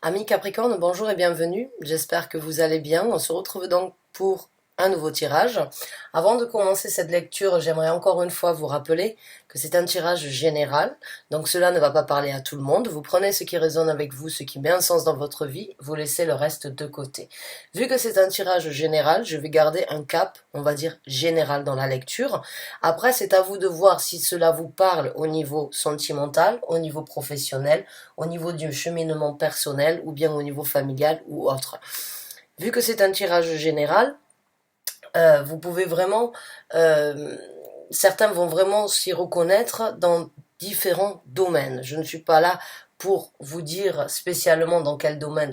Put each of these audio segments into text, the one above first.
Amis Capricorne, bonjour et bienvenue. J'espère que vous allez bien. On se retrouve donc pour un nouveau tirage. Avant de commencer cette lecture, j'aimerais encore une fois vous rappeler que c'est un tirage général. Donc cela ne va pas parler à tout le monde. Vous prenez ce qui résonne avec vous, ce qui met un sens dans votre vie, vous laissez le reste de côté. Vu que c'est un tirage général, je vais garder un cap, on va dire général dans la lecture. Après, c'est à vous de voir si cela vous parle au niveau sentimental, au niveau professionnel, au niveau du cheminement personnel ou bien au niveau familial ou autre. Vu que c'est un tirage général, vous pouvez vraiment, certains vont vraiment s'y reconnaître dans différents domaines. Je ne suis pas là pour vous dire spécialement dans quel domaine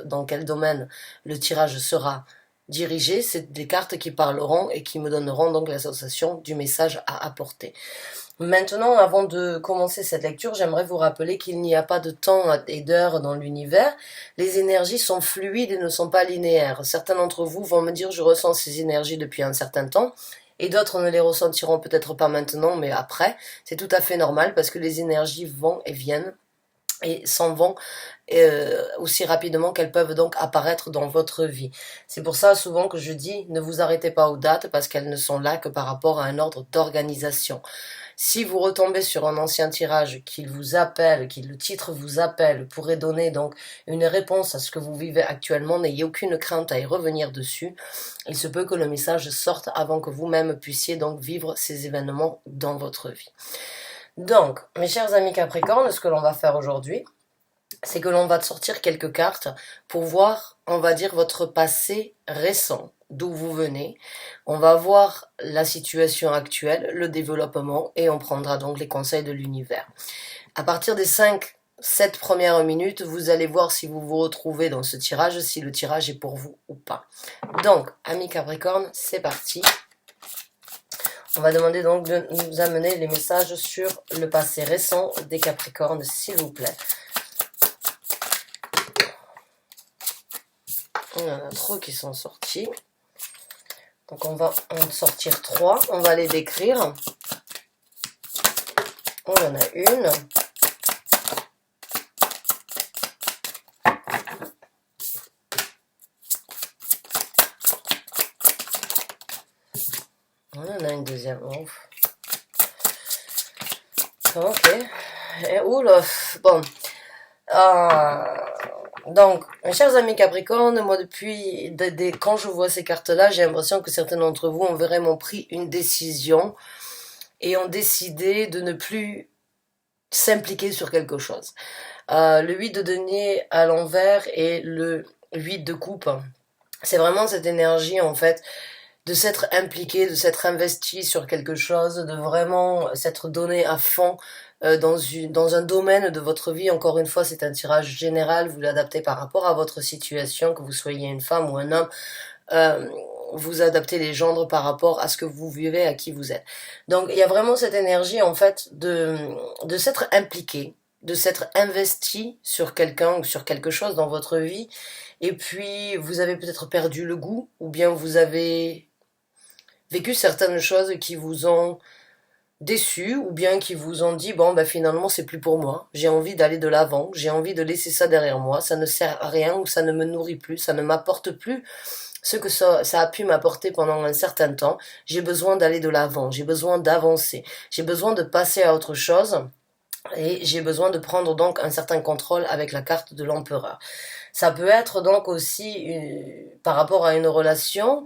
dans quel domaine le tirage sera dirigé. C'est des cartes qui parleront et qui me donneront donc l'association du message à apporter. Maintenant, avant de commencer cette lecture, j'aimerais vous rappeler qu'il n'y a pas de temps et d'heure dans l'univers. Les énergies sont fluides et ne sont pas linéaires. Certains d'entre vous vont me dire « je ressens ces énergies depuis un certain temps » et d'autres ne les ressentiront peut-être pas maintenant, mais après. C'est tout à fait normal parce que les énergies vont et viennent et s'en vont aussi rapidement qu'elles peuvent donc apparaître dans votre vie. C'est pour ça souvent que je dis ne vous arrêtez pas aux dates parce qu'elles ne sont là que par rapport à un ordre d'organisation. Si vous retombez sur un ancien tirage qui vous appelle, qui le titre vous appelle, pourrait donner donc une réponse à ce que vous vivez actuellement, n'ayez aucune crainte à y revenir dessus. Il se peut que le message sorte avant que vous-même puissiez donc vivre ces événements dans votre vie. Donc, mes chers amis Capricorne, ce que l'on va faire aujourd'hui, c'est que l'on va sortir quelques cartes pour voir, on va dire, votre passé récent, d'où vous venez. On va voir la situation actuelle, le développement, et on prendra donc les conseils de l'univers. À partir des 7 premières minutes, vous allez voir si vous vous retrouvez dans ce tirage, si le tirage est pour vous ou pas. Donc, amis Capricorne, c'est parti. On va demander donc de nous amener les messages sur le passé récent des Capricornes, s'il vous plaît. Il y en a trop qui sont sortis. Donc on va en sortir 3. On va les décrire. On en a une. On en a une deuxième. Ouf. Ok. Et oula. Bon. Donc, mes chers amis Capricorne, moi depuis, quand je vois ces cartes-là, j'ai l'impression que certains d'entre vous ont vraiment pris une décision et ont décidé de ne plus s'impliquer sur quelque chose. Le 8 de denier à l'envers et le 8 de coupe, c'est vraiment cette énergie en fait de s'être impliqué, de s'être investi sur quelque chose, de vraiment s'être donné à fond dans un domaine de votre vie. Encore une fois, c'est un tirage général, vous l'adaptez par rapport à votre situation, que vous soyez une femme ou un homme, vous adaptez les gendres par rapport à ce que vous vivez, à qui vous êtes. Donc il y a vraiment cette énergie en fait de s'être impliqué, de s'être investi sur quelqu'un ou sur quelque chose dans votre vie, et puis vous avez peut-être perdu le goût, ou bien vous avez vécu certaines choses qui vous ont déçu, ou bien qui vous ont dit bon ben finalement c'est plus pour moi, j'ai envie d'aller de l'avant, j'ai envie de laisser ça derrière moi, ça ne sert à rien ou ça ne me nourrit plus, ça ne m'apporte plus ce que ça a pu m'apporter pendant un certain temps, j'ai besoin d'aller de l'avant, j'ai besoin d'avancer, j'ai besoin de passer à autre chose et j'ai besoin de prendre donc un certain contrôle avec la carte de l'empereur. Ça peut être donc aussi par rapport à une relation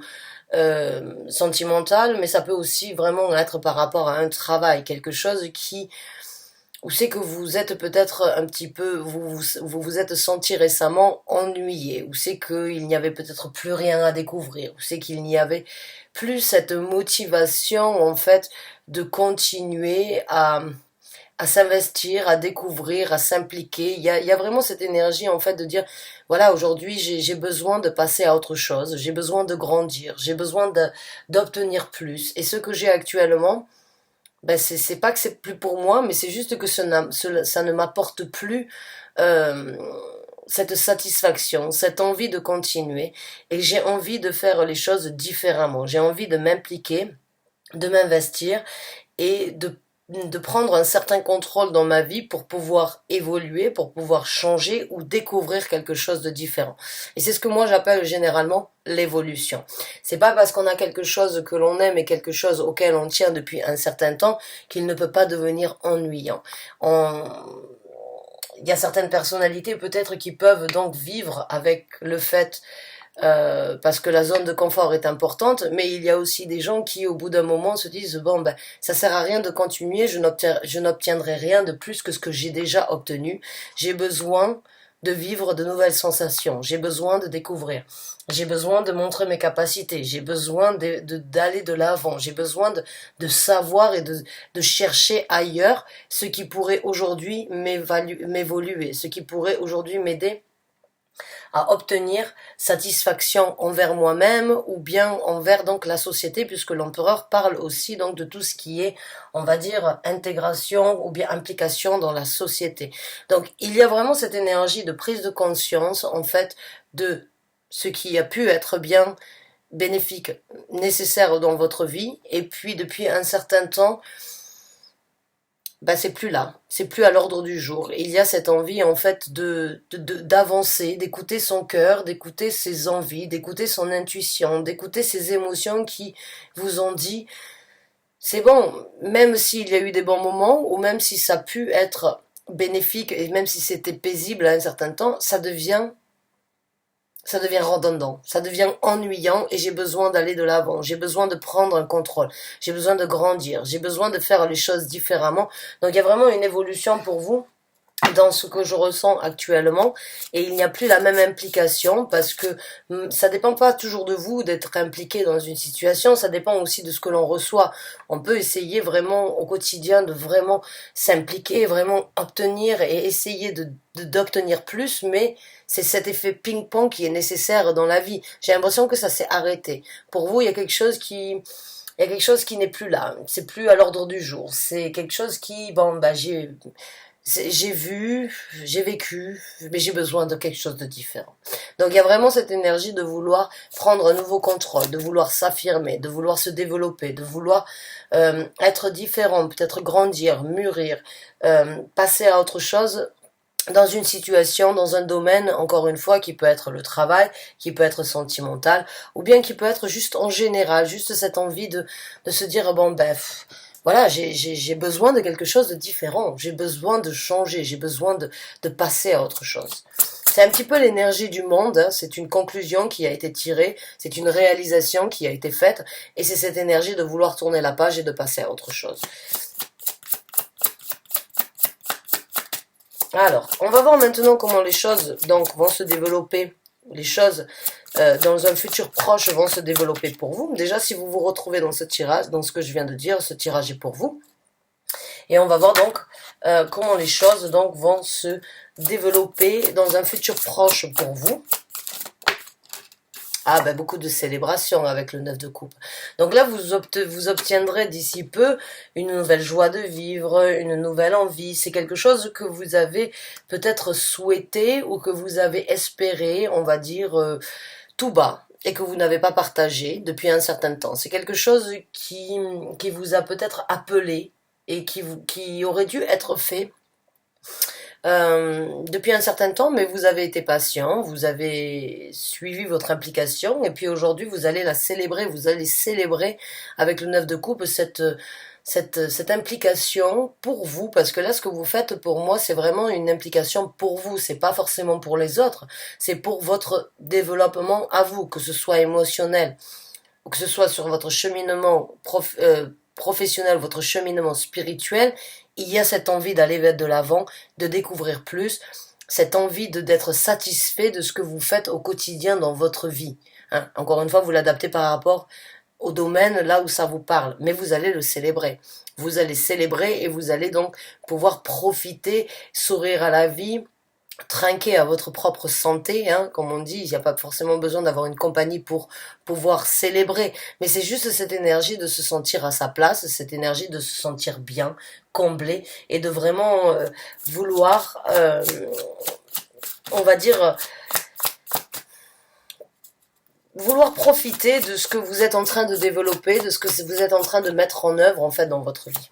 sentimentale, mais ça peut aussi vraiment être par rapport à un travail, quelque chose où c'est que vous êtes peut-être un petit peu, vous êtes senti récemment ennuyé, où c'est qu'il n'y avait peut-être plus rien à découvrir, où c'est qu'il n'y avait plus cette motivation en fait de continuer à s'investir, à découvrir, à s'impliquer. Il y a vraiment cette énergie en fait de dire voilà, aujourd'hui j'ai besoin de passer à autre chose, j'ai besoin de grandir, j'ai besoin d'obtenir plus. Et ce que j'ai actuellement, ben c'est pas que c'est plus pour moi, mais c'est juste que ça ne m'apporte plus euh, cette satisfaction, cette envie de continuer. Et j'ai envie de faire les choses différemment. J'ai envie de m'impliquer, de m'investir et de prendre un certain contrôle dans ma vie pour pouvoir évoluer, pour pouvoir changer ou découvrir quelque chose de différent. Et c'est ce que moi j'appelle généralement l'évolution. C'est pas parce qu'on a quelque chose que l'on aime et quelque chose auquel on tient depuis un certain temps qu'il ne peut pas devenir ennuyant. Il y a certaines personnalités peut-être qui peuvent donc vivre avec le fait parce que la zone de confort est importante, mais il y a aussi des gens qui, au bout d'un moment, se disent bon ben ça sert à rien de continuer, je n'obtiendrai rien de plus que ce que j'ai déjà obtenu. J'ai besoin de vivre de nouvelles sensations, j'ai besoin de découvrir, j'ai besoin de montrer mes capacités, j'ai besoin d'aller de l'avant, j'ai besoin de savoir et de chercher ailleurs ce qui pourrait aujourd'hui m'évoluer, ce qui pourrait aujourd'hui m'aider à obtenir satisfaction envers moi-même ou bien envers donc la société, puisque l'empereur parle aussi donc de tout ce qui est, on va dire, intégration ou bien implication dans la société. Donc il y a vraiment cette énergie de prise de conscience en fait de ce qui a pu être bien bénéfique, nécessaire dans votre vie, et puis depuis un certain temps, ben c'est plus là, c'est plus à l'ordre du jour. Il y a cette envie en fait d'avancer, d'écouter son cœur, d'écouter ses envies, d'écouter son intuition, d'écouter ses émotions qui vous ont dit c'est bon, même s'il y a eu des bons moments ou même si ça a pu être bénéfique et même si c'était paisible à un certain temps, ça devient redondant, ça devient ennuyant et j'ai besoin d'aller de l'avant, j'ai besoin de prendre un contrôle, j'ai besoin de grandir, j'ai besoin de faire les choses différemment. Donc il y a vraiment une évolution pour vous dans ce que je ressens actuellement et il n'y a plus la même implication parce que ça dépend pas toujours de vous d'être impliqué dans une situation, ça dépend aussi de ce que l'on reçoit. On peut essayer vraiment au quotidien de vraiment s'impliquer, vraiment obtenir et essayer d'obtenir plus, mais c'est cet effet ping-pong qui est nécessaire dans la vie. J'ai l'impression que ça s'est arrêté. Pour vous, il y a quelque chose qui n'est plus là, c'est plus à l'ordre du jour. C'est quelque chose qui, bon, bah j'ai vu, j'ai vécu, mais j'ai besoin de quelque chose de différent. Donc il y a vraiment cette énergie de vouloir prendre un nouveau contrôle, de vouloir s'affirmer, de vouloir se développer, de vouloir être différent, peut-être grandir, mûrir, passer à autre chose dans une situation, dans un domaine, encore une fois, qui peut être le travail, qui peut être sentimental, ou bien qui peut être juste en général, juste cette envie de se dire, bon ben, voilà, j'ai besoin de quelque chose de différent, j'ai besoin de changer, j'ai besoin de passer à autre chose. C'est un petit peu l'énergie du monde, hein, c'est une conclusion qui a été tirée, c'est une réalisation qui a été faite, et c'est cette énergie de vouloir tourner la page et de passer à autre chose. Alors, on va voir maintenant comment les choses donc vont se développer, les choses dans un futur proche vont se développer pour vous. Déjà, si vous vous retrouvez dans ce tirage, dans ce que je viens de dire, ce tirage est pour vous. Et on va voir donc comment les choses donc vont se développer dans un futur proche pour vous. Ah ben beaucoup de célébrations avec le 9 de coupe. Donc là, vous obtiendrez d'ici peu une nouvelle joie de vivre, une nouvelle envie. C'est quelque chose que vous avez peut-être souhaité ou que vous avez espéré, on va dire, tout bas, et que vous n'avez pas partagé depuis un certain temps. C'est quelque chose qui vous a peut-être appelé et qui aurait dû être fait depuis un certain temps, mais vous avez été patient, vous avez suivi votre implication, et puis aujourd'hui vous allez la célébrer, vous allez célébrer avec le 9 de coupe cette implication pour vous, parce que là ce que vous faites pour moi c'est vraiment une implication pour vous, c'est pas forcément pour les autres, c'est pour votre développement à vous, que ce soit émotionnel, ou que ce soit sur votre cheminement professionnel, votre cheminement spirituel, il y a cette envie d'aller de l'avant, de découvrir plus, cette envie d'être satisfait de ce que vous faites au quotidien dans votre vie. Hein. Encore une fois, vous l'adaptez par rapport au domaine là où ça vous parle, mais vous allez le célébrer. Vous allez célébrer et vous allez donc pouvoir profiter, sourire à la vie, trinquer à votre propre santé, hein, comme on dit, il n'y a pas forcément besoin d'avoir une compagnie pour pouvoir célébrer, mais c'est juste cette énergie de se sentir à sa place, cette énergie de se sentir bien, comblé, et de vraiment vouloir, on va dire, vouloir profiter de ce que vous êtes en train de développer, de ce que vous êtes en train de mettre en œuvre en fait dans votre vie.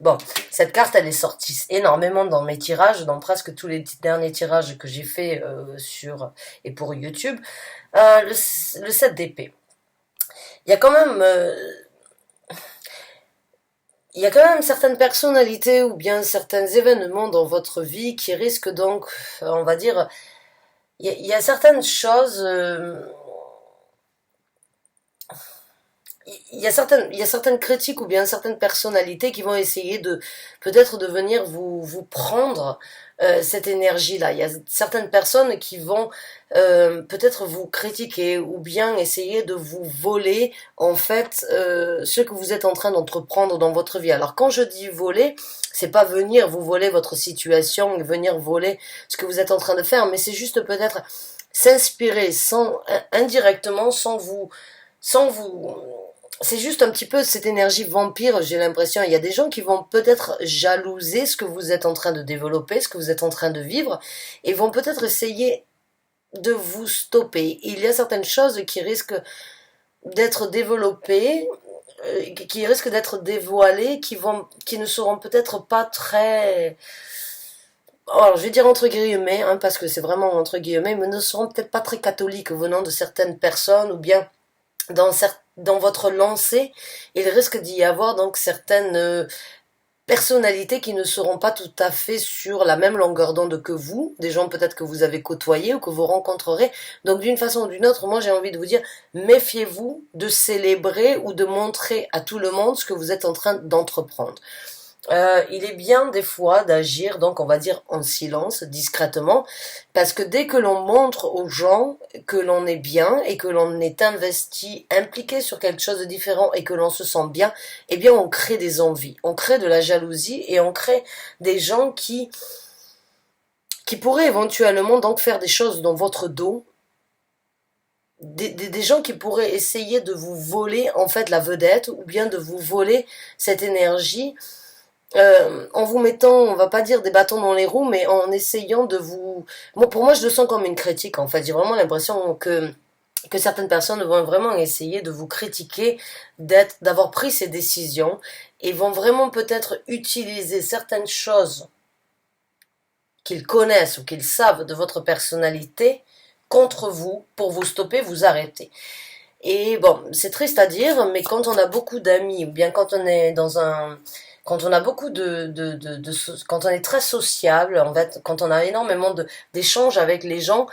Bon, cette carte, elle est sortie énormément dans mes tirages, dans presque tous les derniers tirages que j'ai fait sur et pour YouTube. Le 7 d'épée. Il y a quand même... il y a quand même certaines personnalités ou bien certains événements dans votre vie qui risquent donc, on va dire, il y a certaines choses... il y a certaines critiques ou bien certaines personnalités qui vont essayer de peut-être de venir vous prendre cette énergie-là. Il y a certaines personnes qui vont peut-être vous critiquer ou bien essayer de vous voler en fait ce que vous êtes en train d'entreprendre dans votre vie. Alors quand je dis voler, c'est pas venir vous voler votre situation, venir voler ce que vous êtes en train de faire, mais c'est juste peut-être s'inspirer sans indirectement sans vous c'est juste un petit peu cette énergie vampire, j'ai l'impression. Il y a des gens qui vont peut-être jalouser ce que vous êtes en train de développer, ce que vous êtes en train de vivre, et vont peut-être essayer de vous stopper. Il y a certaines choses qui risquent d'être développées, qui risquent d'être dévoilées, qui ne seront peut-être pas très... Alors, je vais dire entre guillemets, hein, parce que c'est vraiment entre guillemets, mais ne seront peut-être pas très catholiques venant de certaines personnes, ou bien dans votre lancée, il risque d'y avoir donc certaines personnalités qui ne seront pas tout à fait sur la même longueur d'onde que vous, des gens peut-être que vous avez côtoyés ou que vous rencontrerez. Donc d'une façon ou d'une autre, moi j'ai envie de vous dire, méfiez-vous de célébrer ou de montrer à tout le monde ce que vous êtes en train d'entreprendre. Il est bien des fois d'agir, donc on va dire en silence, discrètement, parce que dès que l'on montre aux gens que l'on est bien et que l'on est investi, impliqué sur quelque chose de différent et que l'on se sent bien, eh bien on crée des envies, on crée de la jalousie et on crée des gens qui pourraient éventuellement donc faire des choses dans votre dos, des gens qui pourraient essayer de vous voler en fait la vedette ou bien de vous voler cette énergie en vous mettant, on va pas dire des bâtons dans les roues, mais en essayant de vous... Bon, pour moi, je le sens comme une critique, en fait. J'ai vraiment l'impression que certaines personnes vont vraiment essayer de vous critiquer, d'avoir pris ces décisions, et vont vraiment peut-être utiliser certaines choses qu'ils connaissent ou qu'ils savent de votre personnalité contre vous pour vous stopper, vous arrêter. Et bon, c'est triste à dire, mais quand on a beaucoup d'amis, ou bien quand on est dans un... Quand on a beaucoup quand on est très sociable, en fait, quand on a énormément d'échanges avec les gens,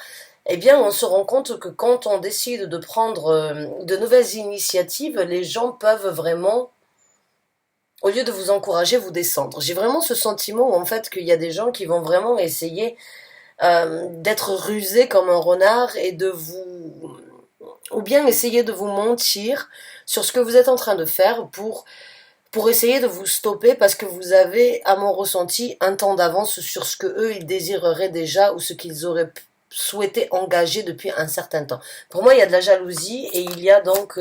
eh bien, on se rend compte que quand on décide de prendre de nouvelles initiatives, les gens peuvent vraiment, au lieu de vous encourager, vous descendre. J'ai vraiment ce sentiment, en fait, qu'il y a des gens qui vont vraiment essayer d'être rusés comme un renard et de vous... ou bien essayer de vous mentir sur ce que vous êtes en train de faire pour essayer de vous stopper parce que vous avez, à mon ressenti, un temps d'avance sur ce que eux ils désireraient déjà ou ce qu'ils auraient souhaité engager depuis un certain temps. Pour moi, il y a de la jalousie et il y a donc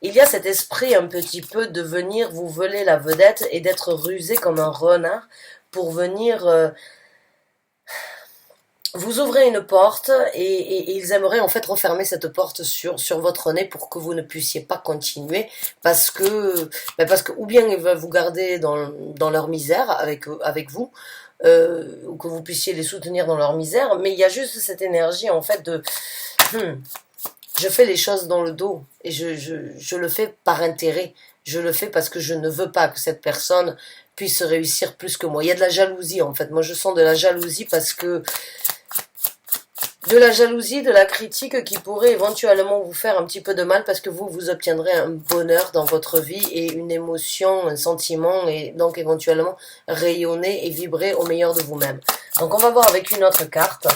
il y a cet esprit un petit peu de venir vous voler la vedette et d'être rusé comme un renard pour venir vous ouvrez une porte et ils aimeraient en fait refermer cette porte sur votre nez pour que vous ne puissiez pas continuer parce que ou bien ils veulent vous garder dans leur misère avec vous ou que vous puissiez les soutenir dans leur misère, mais il y a juste cette énergie en fait de je fais les choses dans le dos et je le fais par intérêt, je le fais parce que je ne veux pas que cette personne puisse réussir plus que moi. Il y a de la jalousie en fait, moi je sens de la jalousie parce que de la jalousie, de la critique qui pourrait éventuellement vous faire un petit peu de mal parce que vous obtiendrez un bonheur dans votre vie et une émotion, un sentiment et donc éventuellement rayonner et vibrer au meilleur de vous-même. Donc on va voir avec une autre carte.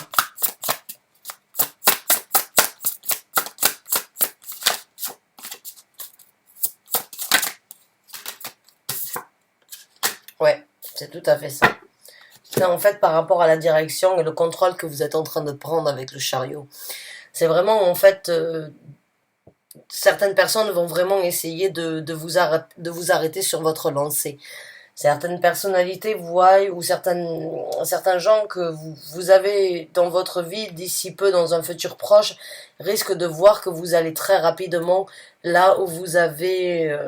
Ouais, c'est tout à fait ça. C'est en fait par rapport à la direction et le contrôle que vous êtes en train de prendre avec le chariot. C'est vraiment en fait, certaines personnes vont vraiment essayer de vous arrêter sur votre lancée. Certaines personnalités voient ou certains gens que vous avez dans votre vie d'ici peu, dans un futur proche, risquent de voir que vous allez très rapidement là où vous avez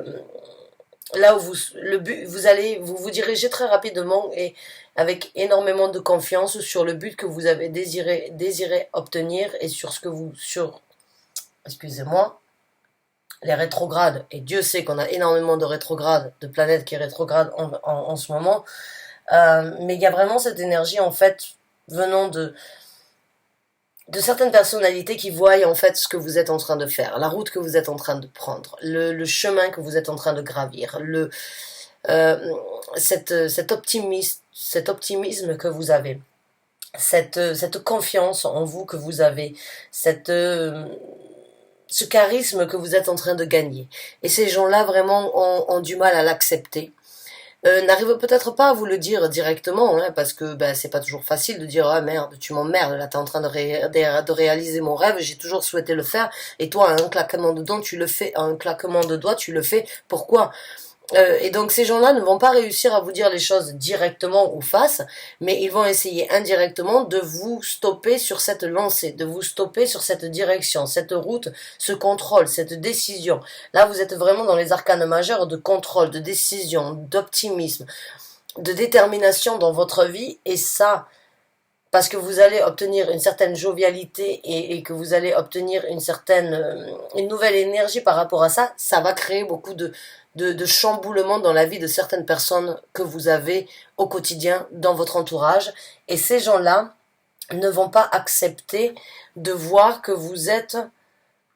là où le but, vous dirigez très rapidement et avec énormément de confiance sur le but que vous avez désiré obtenir et sur ce que excusez-moi, les rétrogrades, et Dieu sait qu'on a énormément de rétrogrades, de planètes qui rétrogradent en ce moment, mais il y a vraiment cette énergie en fait venant de certaines personnalités qui voient en fait ce que vous êtes en train de faire, la route que vous êtes en train de prendre, le chemin que vous êtes en train de gravir, cet optimisme que vous avez, cette confiance en vous que vous avez, ce charisme que vous êtes en train de gagner. Et ces gens-là vraiment ont du mal à l'accepter. N'arrive peut-être pas à vous le dire directement, hein, parce que ben, c'est pas toujours facile de dire ah merde, tu m'emmerdes, là t'es en train de réaliser mon rêve, j'ai toujours souhaité le faire, et toi un claquement de doigts tu le fais, un claquement de doigts tu le fais, pourquoi? Et donc ces gens-là ne vont pas réussir à vous dire les choses directement ou face, mais ils vont essayer indirectement de vous stopper sur cette lancée, de vous stopper sur cette direction, cette route, ce contrôle, cette décision. Là, vous êtes vraiment dans les arcanes majeures de contrôle, de décision, d'optimisme, de détermination dans votre vie, et ça, parce que vous allez obtenir une certaine jovialité et que vous allez obtenir une nouvelle énergie par rapport à ça, ça va créer beaucoup de chamboulements dans la vie de certaines personnes que vous avez au quotidien dans votre entourage. Et ces gens-là ne vont pas accepter de voir que vous êtes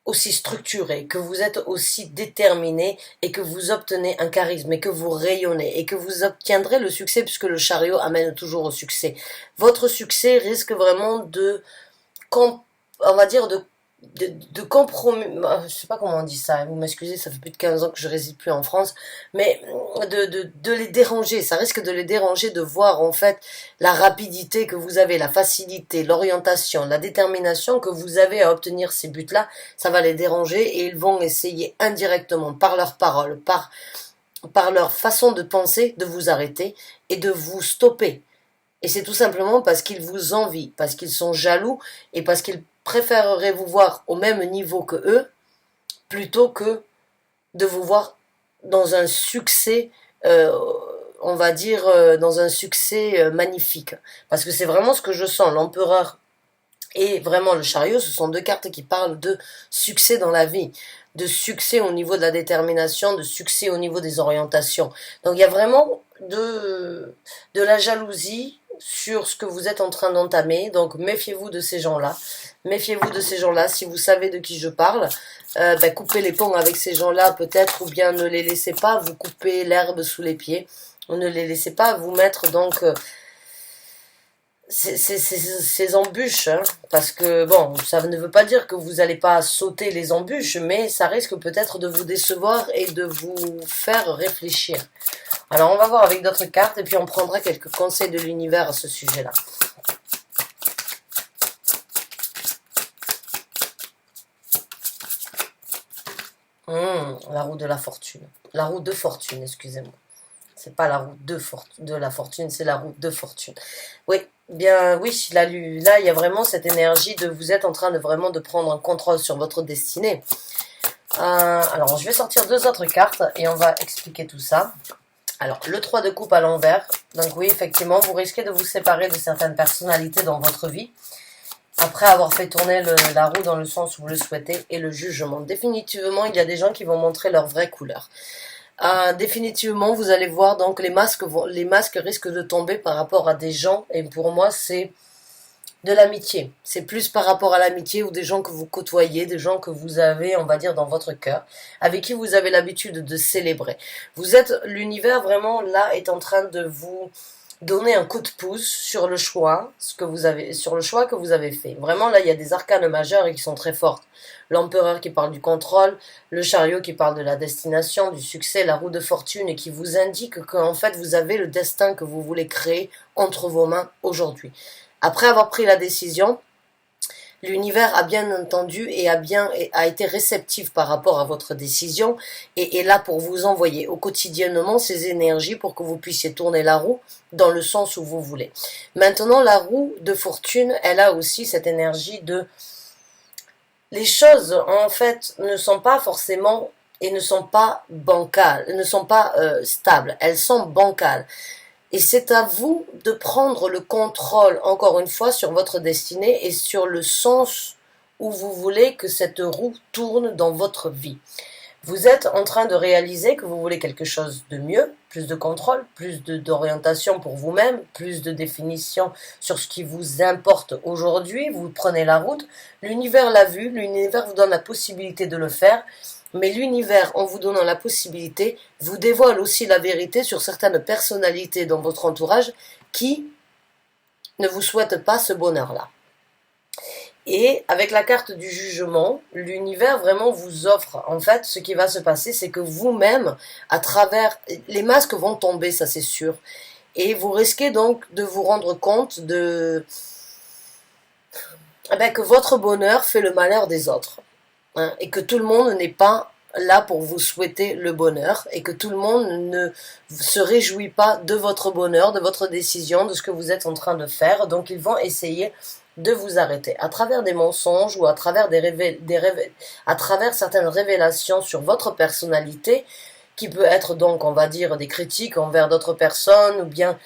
aussi structuré, que vous êtes aussi déterminé et que vous obtenez un charisme et que vous rayonnez et que vous obtiendrez le succès puisque le chariot amène toujours au succès. Votre succès risque vraiment on va dire de compromis, je sais pas comment on dit ça, vous m'excusez, ça fait plus de 15 ans que je réside plus en France, mais de les déranger, ça risque de les déranger de voir en fait la rapidité que vous avez, la facilité, l'orientation, la détermination que vous avez à obtenir ces buts-là, ça va les déranger et ils vont essayer indirectement, par leurs paroles, par leur façon de penser, de vous arrêter et de vous stopper. Et c'est tout simplement parce qu'ils vous envient, parce qu'ils sont jaloux et parce qu'ils préféreraient vous voir au même niveau que eux plutôt que de vous voir dans un succès, on va dire, dans un succès magnifique. Parce que c'est vraiment ce que je sens. L'empereur et vraiment le chariot, ce sont deux cartes qui parlent de succès dans la vie, de succès au niveau de la détermination, de succès au niveau des orientations. Donc il y a vraiment de la jalousie sur ce que vous êtes en train d'entamer, donc méfiez-vous de ces gens-là. Méfiez-vous de ces gens-là, si vous savez de qui je parle, coupez les ponts avec ces gens-là peut-être, ou bien ne les laissez pas vous couper l'herbe sous les pieds, ou ne les laissez pas vous mettre donc ces embûches, hein, parce que bon, ça ne veut pas dire que vous n'allez pas sauter les embûches, mais ça risque peut-être de vous décevoir et de vous faire réfléchir. Alors on va voir avec d'autres cartes et puis on prendra quelques conseils de l'univers à ce sujet-là. La roue de la fortune. La roue de fortune, excusez-moi. C'est pas la roue de la fortune, c'est la roue de fortune. Oui, bien, oui, là, il y a vraiment cette énergie de vous êtes en train de vraiment de prendre un contrôle sur votre destinée. Alors, je vais sortir deux autres cartes et on va expliquer tout ça. Alors, le 3 de coupe à l'envers. Donc oui, effectivement, vous risquez de vous séparer de certaines personnalités dans votre vie après avoir fait tourner la roue dans le sens où vous le souhaitez, et le jugement. Définitivement, il y a des gens qui vont montrer leur vraie couleur. Définitivement, vous allez voir, donc les masques risquent de tomber par rapport à des gens, et pour moi, c'est de l'amitié. C'est plus par rapport à l'amitié ou des gens que vous côtoyez, des gens que vous avez, on va dire, dans votre cœur, avec qui vous avez l'habitude de célébrer. L'univers vraiment là est en train de vous donner un coup de pouce sur le choix, sur le choix que vous avez fait. Vraiment, là, il y a des arcanes majeures et qui sont très fortes. L'empereur qui parle du contrôle, le chariot qui parle de la destination, du succès, la roue de fortune et qui vous indique qu'en fait, vous avez le destin que vous voulez créer entre vos mains aujourd'hui. Après avoir pris la décision, l'univers a bien entendu et a été réceptif par rapport à votre décision et est là pour vous envoyer au quotidiennement ces énergies pour que vous puissiez tourner la roue dans le sens où vous voulez. Maintenant, la roue de fortune, elle a aussi cette énergie de... Les choses, en fait, ne sont pas forcément et ne sont pas bancales, ne sont pas stables, elles sont bancales. Et c'est à vous de prendre le contrôle, encore une fois, sur votre destinée et sur le sens où vous voulez que cette roue tourne dans votre vie. Vous êtes en train de réaliser que vous voulez quelque chose de mieux, plus de contrôle, plus d'orientation pour vous-même, plus de définition sur ce qui vous importe aujourd'hui. Vous prenez la route, l'univers l'a vu, l'univers vous donne la possibilité de le faire, mais l'univers, en vous donnant la possibilité, vous dévoile aussi la vérité sur certaines personnalités dans votre entourage qui ne vous souhaitent pas ce bonheur-là. Et avec la carte du jugement, l'univers vraiment vous offre, en fait, ce qui va se passer, c'est que vous-même, à travers, les masques vont tomber, ça c'est sûr, et vous risquez donc de vous rendre compte que votre bonheur fait le malheur des autres, hein, et que tout le monde n'est pas là pour vous souhaiter le bonheur, et que tout le monde ne se réjouit pas de votre bonheur, de votre décision, de ce que vous êtes en train de faire, donc ils vont essayer de vous arrêter à travers des mensonges ou à travers à travers certaines révélations sur votre personnalité, qui peut être donc, on va dire, des critiques envers d'autres personnes ou bien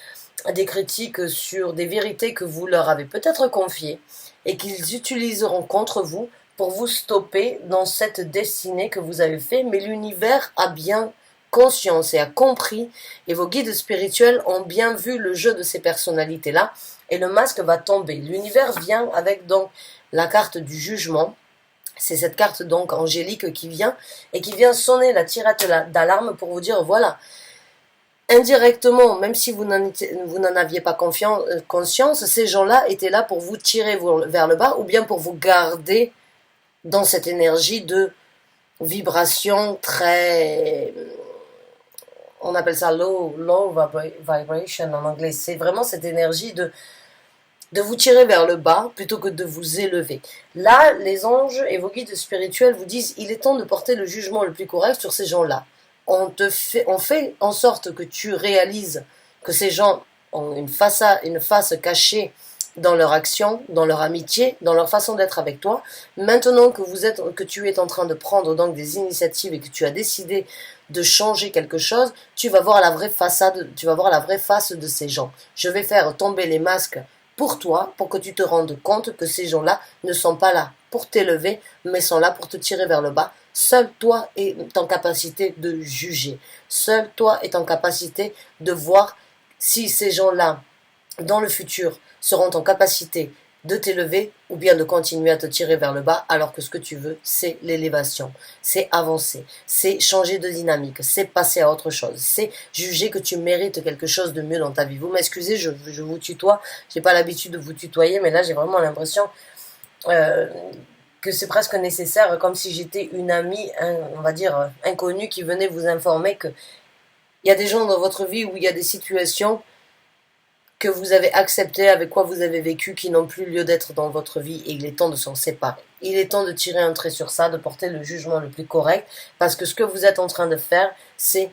des critiques sur des vérités que vous leur avez peut-être confiées et qu'ils utiliseront contre vous pour vous stopper dans cette destinée que vous avez fait. Mais l'univers a bien conscience et a compris, et vos guides spirituels ont bien vu le jeu de ces personnalités-là, et le masque va tomber. L'univers vient avec donc la carte du jugement. C'est cette carte donc angélique qui vient et qui vient sonner la tirette d'alarme pour vous dire voilà, indirectement, même si vous n'en aviez pas conscience, ces gens-là étaient là pour vous tirer vers le bas ou bien pour vous garder dans cette énergie de vibration très, on appelle ça low vibration en anglais. C'est vraiment cette énergie de vous tirer vers le bas plutôt que de vous élever. Là, les anges et vos guides spirituels vous disent il est temps de porter le jugement le plus correct sur ces gens-là. On fait en sorte que tu réalises que ces gens ont une face cachée dans leur action, dans leur amitié, dans leur façon d'être avec toi. Maintenant que tu es en train de prendre donc des initiatives et que tu as décidé de changer quelque chose, tu vas voir la vraie face de ces gens. Je vais faire tomber les masques pour toi, pour que tu te rendes compte que ces gens-là ne sont pas là pour t'élever, mais sont là pour te tirer vers le bas. Seul toi est en capacité de juger. Seul toi est en capacité de voir si ces gens-là, dans le futur, seront en capacité de t'élever ou bien de continuer à te tirer vers le bas, alors que ce que tu veux, c'est l'élévation, c'est avancer, c'est changer de dynamique, c'est passer à autre chose, c'est juger que tu mérites quelque chose de mieux dans ta vie. Vous m'excusez, je vous tutoie, j'ai pas l'habitude de vous tutoyer, mais là j'ai vraiment l'impression que c'est presque nécessaire, comme si j'étais une amie, on va dire inconnue, qui venait vous informer que il y a des gens dans votre vie où il y a des situations que vous avez accepté, avec quoi vous avez vécu, qui n'ont plus lieu d'être dans votre vie, et il est temps de s'en séparer. Il est temps de tirer un trait sur ça, de porter le jugement le plus correct, parce que ce que vous êtes en train de faire, c'est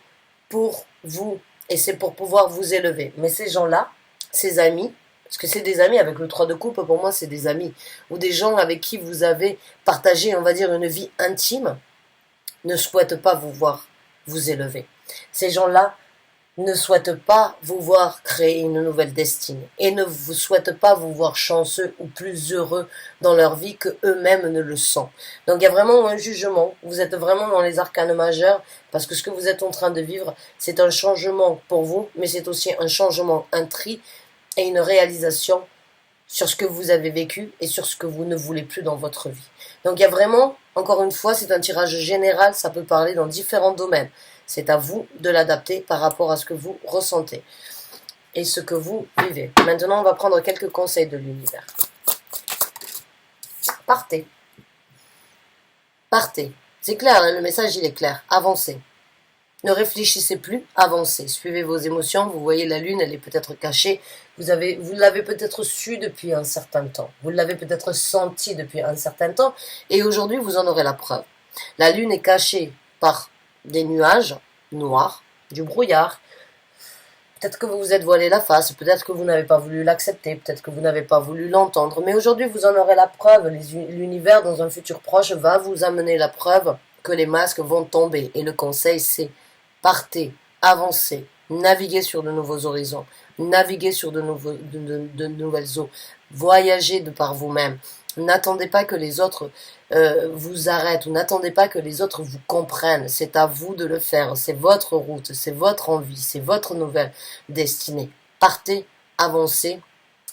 pour vous, et c'est pour pouvoir vous élever. Mais ces gens-là, ces amis, parce que c'est des amis, avec le 3 de coupe, pour moi c'est des amis, ou des gens avec qui vous avez partagé, on va dire, une vie intime, ne souhaitent pas vous voir vous élever. Ces gens-là ne souhaitent pas vous voir créer une nouvelle destinée et ne vous souhaitent pas vous voir chanceux ou plus heureux dans leur vie que eux-mêmes ne le sont. Donc il y a vraiment un jugement, vous êtes vraiment dans les arcanes majeurs parce que ce que vous êtes en train de vivre, c'est un changement pour vous, mais c'est aussi un changement, un tri et une réalisation sur ce que vous avez vécu et sur ce que vous ne voulez plus dans votre vie. Donc il y a vraiment, encore une fois, c'est un tirage général, ça peut parler dans différents domaines. C'est à vous de l'adapter par rapport à ce que vous ressentez et ce que vous vivez. Maintenant, on va prendre quelques conseils de l'univers. Partez. Partez. C'est clair, hein, le message il est clair. Avancez. Ne réfléchissez plus, avancez. Suivez vos émotions. Vous voyez la lune, elle est peut-être cachée. Vous l'avez peut-être su depuis un certain temps. Vous l'avez peut-être senti depuis un certain temps. Et aujourd'hui, vous en aurez la preuve. La lune est cachée par des nuages noirs, du brouillard. Peut-être que vous vous êtes voilé la face, peut-être que vous n'avez pas voulu l'accepter, peut-être que vous n'avez pas voulu l'entendre, mais aujourd'hui vous en aurez la preuve. L'univers dans un futur proche va vous amener la preuve que les masques vont tomber. Et le conseil, c'est partez, avancez, naviguez sur de nouveaux horizons, naviguez sur de nouvelles eaux, voyagez de par vous-même. N'attendez pas que les autres vous arrêtent, ou n'attendez pas que les autres vous comprennent. C'est à vous de le faire, c'est votre route, c'est votre envie, c'est votre nouvelle destinée. Partez, avancez.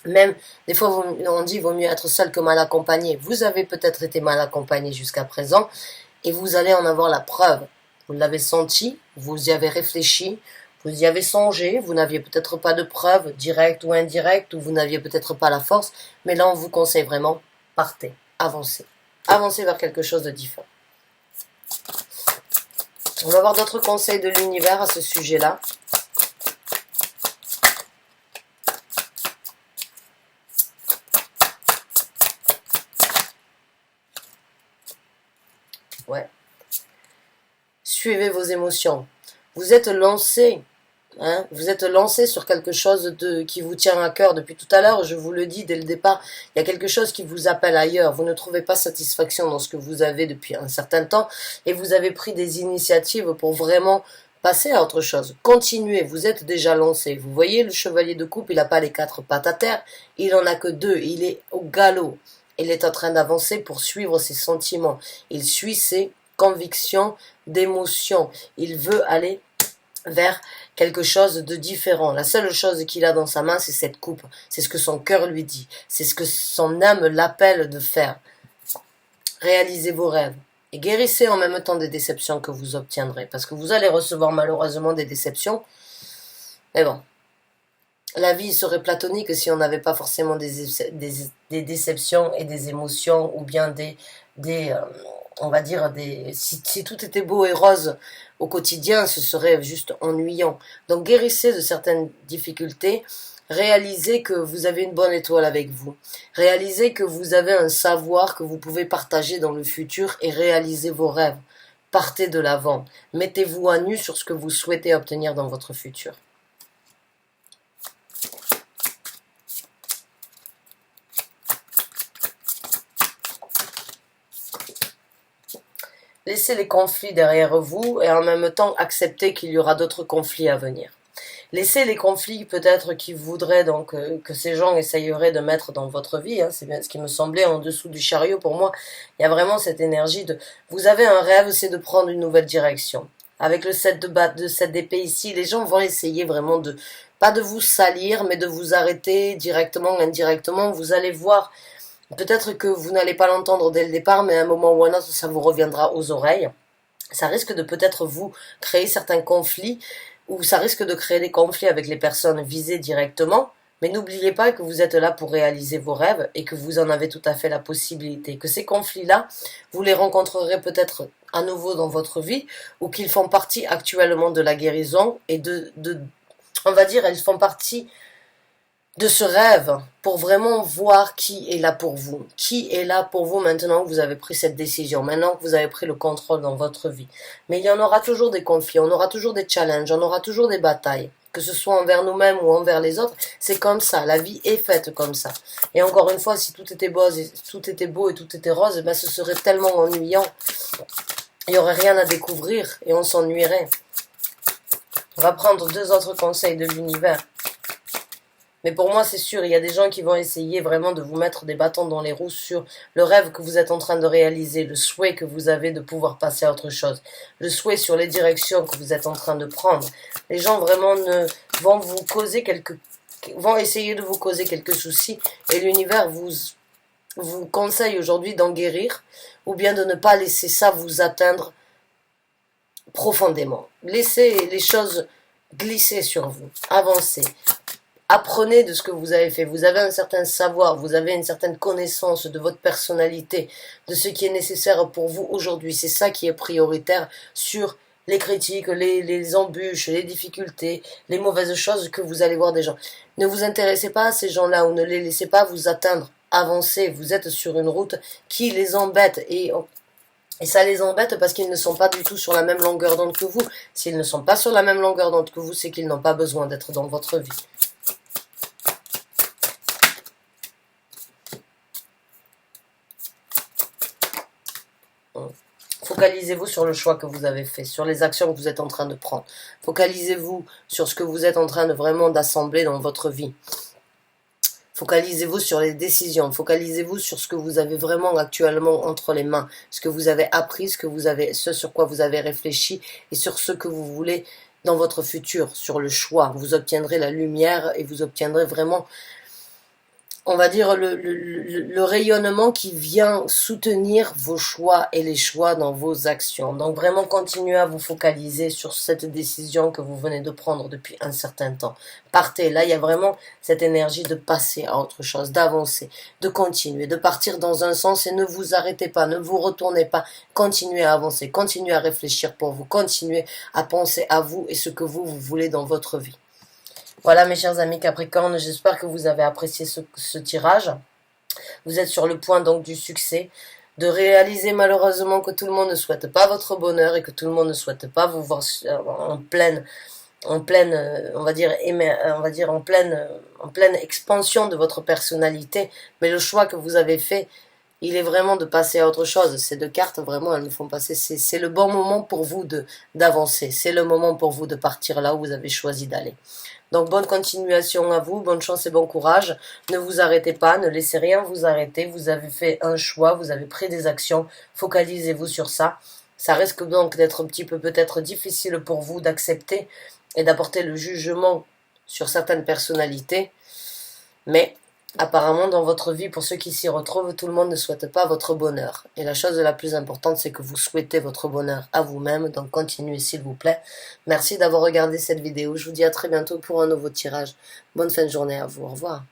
Même, des fois, on dit, vaut mieux être seul que mal accompagné. Vous avez peut-être été mal accompagné jusqu'à présent, et vous allez en avoir la preuve. Vous l'avez senti, vous y avez réfléchi, vous y avez songé, vous n'aviez peut-être pas de preuves directes ou indirectes, ou vous n'aviez peut-être pas la force, mais là, on vous conseille vraiment, partez, avancez. Avancez vers quelque chose de différent. On va avoir d'autres conseils de l'univers à ce sujet-là. Ouais. Suivez vos émotions. Vous êtes lancé, hein, vous êtes lancé sur quelque chose qui vous tient à cœur depuis tout à l'heure. Je vous le dis dès le départ, il y a quelque chose qui vous appelle ailleurs. Vous ne trouvez pas satisfaction dans ce que vous avez depuis un certain temps et vous avez pris des initiatives pour vraiment passer à autre chose. Continuez, vous êtes déjà lancé. Vous voyez, le chevalier de coupe, il n'a pas les 4 pattes à terre, il en a que 2. Il est au galop. Il est en train d'avancer pour suivre ses sentiments. Il suit ses convictions d'émotion. Il veut aller vers quelque chose de différent. La seule chose qu'il a dans sa main, c'est cette coupe. C'est ce que son cœur lui dit. C'est ce que son âme l'appelle de faire. Réalisez vos rêves. Et guérissez en même temps des déceptions que vous obtiendrez. Parce que vous allez recevoir malheureusement des déceptions. Mais bon. La vie serait platonique si on n'avait pas forcément des déceptions et des émotions, ou bien on va dire, si tout était beau et rose au quotidien, ce serait juste ennuyant. Donc guérissez de certaines difficultés, réalisez que vous avez une bonne étoile avec vous, réalisez que vous avez un savoir que vous pouvez partager dans le futur et réalisez vos rêves. Partez de l'avant, mettez-vous à nu sur ce que vous souhaitez obtenir dans votre futur. Laissez les conflits derrière vous et en même temps acceptez qu'il y aura d'autres conflits à venir. Laissez les conflits peut-être qui voudraient donc que ces gens essayeraient de mettre dans votre vie, hein, c'est bien ce qui me semblait en dessous du chariot pour moi. Il y a vraiment cette énergie de vous avez un rêve, c'est de prendre une nouvelle direction. Avec le 7 de 7 d'épée ici, les gens vont essayer vraiment de pas de vous salir, mais de vous arrêter directement, indirectement. Vous allez voir. Peut-être que vous n'allez pas l'entendre dès le départ, mais à un moment ou à un autre, ça vous reviendra aux oreilles. Ça risque de peut-être vous créer certains conflits, ou ça risque de créer des conflits avec les personnes visées directement. Mais n'oubliez pas que vous êtes là pour réaliser vos rêves et que vous en avez tout à fait la possibilité. Que ces conflits-là, vous les rencontrerez peut-être à nouveau dans votre vie, ou qu'ils font partie actuellement de la guérison et on va dire, elles font partie de ce rêve pour vraiment voir qui est là pour vous. Qui est là pour vous maintenant que vous avez pris cette décision, maintenant que vous avez pris le contrôle dans votre vie. Mais il y en aura toujours des conflits, on aura toujours des challenges, on aura toujours des batailles. Que ce soit envers nous-mêmes ou envers les autres, c'est comme ça, la vie est faite comme ça. Et encore une fois, si tout était beau et tout était rose, ben ce serait tellement ennuyant. Il n'y aurait rien à découvrir et on s'ennuierait. On va prendre 2 autres conseils de l'univers. Mais pour moi, c'est sûr, il y a des gens qui vont essayer vraiment de vous mettre des bâtons dans les roues sur le rêve que vous êtes en train de réaliser, le souhait que vous avez de pouvoir passer à autre chose, le souhait sur les directions que vous êtes en train de prendre. Les gens vraiment vont vous causer vont essayer de vous causer quelques soucis et l'univers vous conseille aujourd'hui d'en guérir ou bien de ne pas laisser ça vous atteindre profondément. Laissez les choses glisser sur vous, avancez. Apprenez de ce que vous avez fait. Vous avez un certain savoir, vous avez une certaine connaissance de votre personnalité, de ce qui est nécessaire pour vous aujourd'hui. C'est ça qui est prioritaire sur les critiques, les embûches, les difficultés, les mauvaises choses que vous allez voir des gens. Ne vous intéressez pas à ces gens-là ou ne les laissez pas vous atteindre. Avancez, vous êtes sur une route qui les embête et ça les embête parce qu'ils ne sont pas du tout sur la même longueur d'onde que vous. S'ils ne sont pas sur la même longueur d'onde que vous, c'est qu'ils n'ont pas besoin d'être dans votre vie. Focalisez-vous sur le choix que vous avez fait, sur les actions que vous êtes en train de prendre. Focalisez-vous sur ce que vous êtes en train de vraiment d'assembler dans votre vie. Focalisez-vous sur les décisions, focalisez-vous sur ce que vous avez vraiment actuellement entre les mains, ce que vous avez appris, ce sur quoi vous avez réfléchi et sur ce que vous voulez dans votre futur, sur le choix. Vous obtiendrez la lumière et vous obtiendrez vraiment, on va dire, le rayonnement qui vient soutenir vos choix et les choix dans vos actions. Donc vraiment continuez à vous focaliser sur cette décision que vous venez de prendre depuis un certain temps. Partez, là il y a vraiment cette énergie de passer à autre chose, d'avancer, de continuer, de partir dans un sens et ne vous arrêtez pas, ne vous retournez pas, continuez à avancer, continuez à réfléchir pour vous, continuez à penser à vous et ce que vous voulez dans votre vie. Voilà mes chers amis Capricorne, j'espère que vous avez apprécié ce tirage. Vous êtes sur le point donc du succès, de réaliser malheureusement que tout le monde ne souhaite pas votre bonheur et que tout le monde ne souhaite pas vous voir en pleine, on va dire en pleine expansion de votre personnalité. Mais le choix que vous avez fait, il est vraiment de passer à autre chose. Ces deux cartes, vraiment, elles nous font passer. C'est le bon moment pour vous d'avancer. C'est le moment pour vous de partir là où vous avez choisi d'aller. Donc, bonne continuation à vous, bonne chance et bon courage. Ne vous arrêtez pas, ne laissez rien vous arrêter. Vous avez fait un choix, vous avez pris des actions. Focalisez-vous sur ça. Ça risque donc d'être un petit peu peut-être difficile pour vous d'accepter et d'apporter le jugement sur certaines personnalités. Mais apparemment, dans votre vie, pour ceux qui s'y retrouvent, tout le monde ne souhaite pas votre bonheur. Et la chose la plus importante, c'est que vous souhaitez votre bonheur à vous-même. Donc, continuez s'il vous plaît. Merci d'avoir regardé cette vidéo. Je vous dis à très bientôt pour un nouveau tirage. Bonne fin de journée à vous. Au revoir.